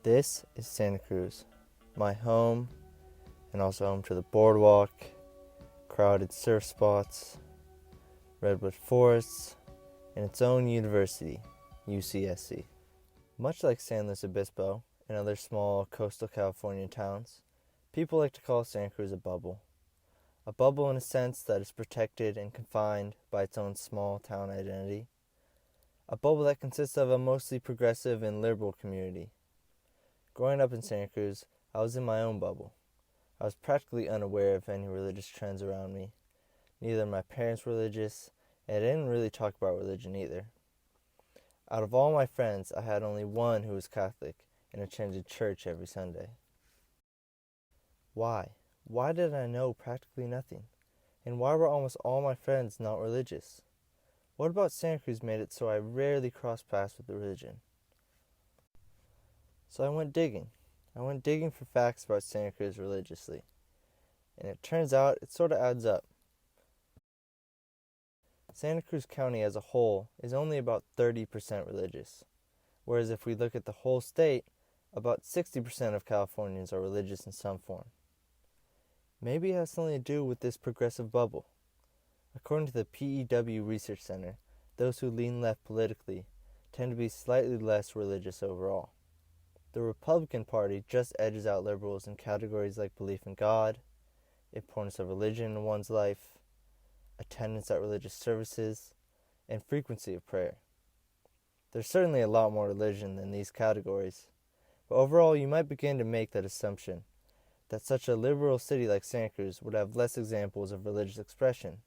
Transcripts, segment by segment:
This is Santa Cruz, my home, and also home to the boardwalk, crowded surf spots, redwood forests, and its own university, UCSC. Much like San Luis Obispo and other small coastal California towns, people like to call Santa Cruz a bubble. A bubble in a sense that is protected and confined by its own small town identity. A bubble that consists of a mostly progressive and liberal community. Growing up in Santa Cruz, I was in my own bubble. I was practically unaware of any religious trends around me. Neither my parents were religious, and I didn't really talk about religion either. Out of all my friends, I had only one who was Catholic and attended church every Sunday. Why? Why did I know practically nothing? And why were almost all my friends not religious? What about Santa Cruz made it so I rarely crossed paths with religion? So I went digging. I went digging for facts about Santa Cruz religiously. And it turns out it sort of adds up. Santa Cruz County as a whole is only about 30% religious, whereas if we look at the whole state, about 60% of Californians are religious in some form. Maybe it has something to do with this progressive bubble. According to the PEW Research Center, those who lean left politically tend to be slightly less religious overall. The Republican Party just edges out liberals in categories like belief in God, importance of religion in one's life, attendance at religious services, and frequency of prayer. There's certainly a lot more religion than these categories, but overall you might begin to make that assumption that such a liberal city like Santa Cruz would have less examples of religious expression,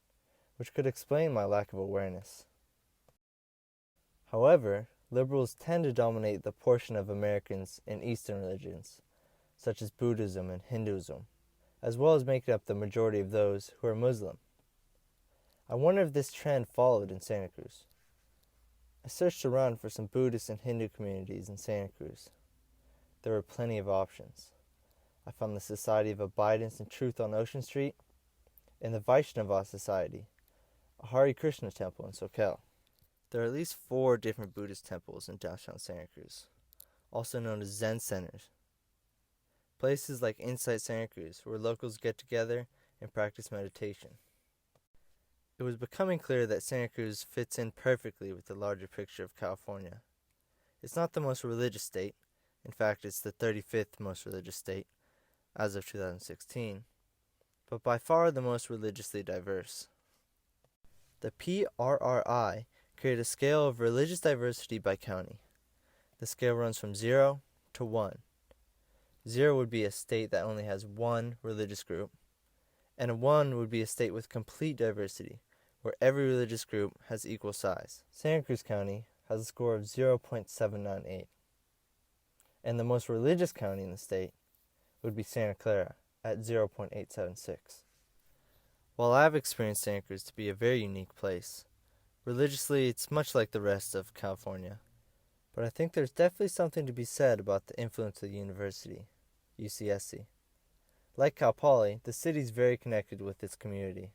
which could explain my lack of awareness. However, liberals tend to dominate the portion of Americans in Eastern religions, such as Buddhism and Hinduism, as well as making up the majority of those who are Muslim. I wonder if this trend followed in Santa Cruz. I searched around for some Buddhist and Hindu communities in Santa Cruz. There were plenty of options. I found the Society of Abidance and Truth on Ocean Street, and the Vaishnava Society, a Hare Krishna temple in Soquel. There are at least 4 different Buddhist temples in downtown Santa Cruz, also known as Zen centers. Places like Insight Santa Cruz, where locals get together and practice meditation. It was becoming clear that Santa Cruz fits in perfectly with the larger picture of California. It's not the most religious state. In fact, it's the 35th most religious state, as of 2016, but by far the most religiously diverse. The PRRI created a scale of religious diversity by county. The scale runs from 0 to 1. 0 would be a state that only has one religious group, and a 1 would be a state with complete diversity, where every religious group has equal size. Santa Cruz County has a score of 0.798, and the most religious county in the state would be Santa Clara at 0.876. While I've experienced Santa Cruz to be a very unique place, religiously it's much like the rest of California, but I think there's definitely something to be said about the influence of the university, UCSC. Like Cal Poly, the city's very connected with its community.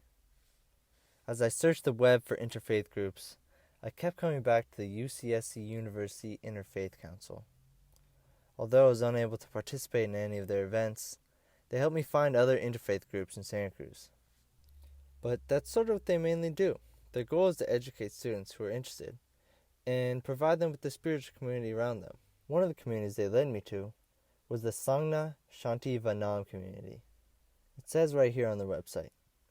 As I searched the web for interfaith groups, I kept coming back to the UCSC University Interfaith Council. Although I was unable to participate in any of their events, they helped me find other interfaith groups in Santa Cruz. But that's sort of what they mainly do. Their goal is to educate students who are interested and provide them with the spiritual community around them. One of the communities they led me to was the Sangha Shanti Vanam community. It says right here on their website,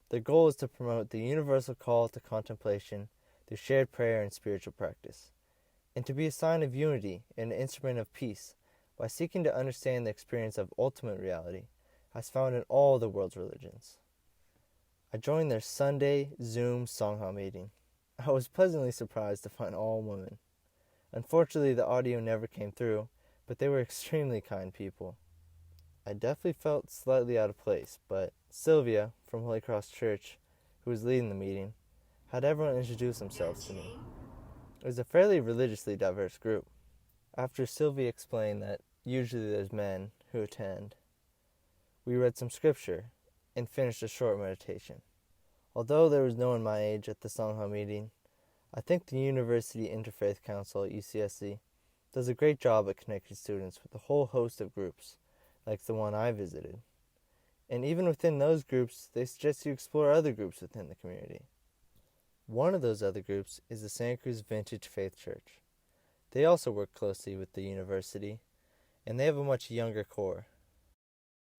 their goal is to promote the universal call to contemplation through shared prayer and spiritual practice, and to be a sign of unity and an instrument of peace by seeking to understand the experience of ultimate reality as found in all the world's religions. I joined their Sunday Zoom Sangha meeting. I was pleasantly surprised to find all women. Unfortunately, the audio never came through, but they were extremely kind people. I definitely felt slightly out of place, but Sylvia from Holy Cross Church, who was leading the meeting, had everyone introduce themselves to me. It was a fairly religiously diverse group. After Sylvia explained that usually there's men who attend, we read some scripture and finished a short meditation. Although there was no one my age at the Sangha meeting, I think the University Interfaith Council at UCSC does a great job at connecting students with a whole host of groups, like the one I visited. And even within those groups, they suggest you explore other groups within the community. One of those other groups is the Santa Cruz Vintage Faith Church. They also work closely with the university, and they have a much younger core.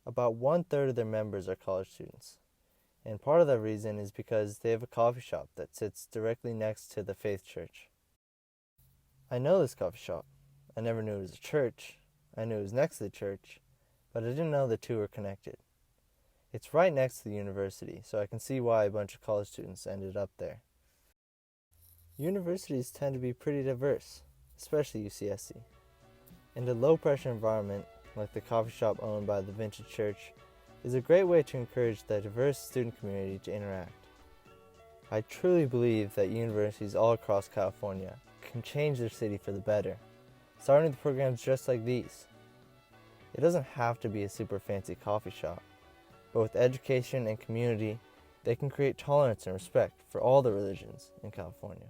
About 1/3 of their members are college students, and part of that reason is because they have a coffee shop that sits directly next to the Faith Church. I know this coffee shop. I never knew it was a church. I knew it was next to the church, but I didn't know the two were connected. It's right next to the university, so I can see why a bunch of college students ended up there. Universities tend to be pretty diverse, especially UCSC. And a low-pressure environment, like the coffee shop owned by the Vintage Church, is a great way to encourage the diverse student community to interact. I truly believe that universities all across California can change their city for the better, starting with programs just like these. It doesn't have to be a super fancy coffee shop, but with education and community, they can create tolerance and respect for all the religions in California.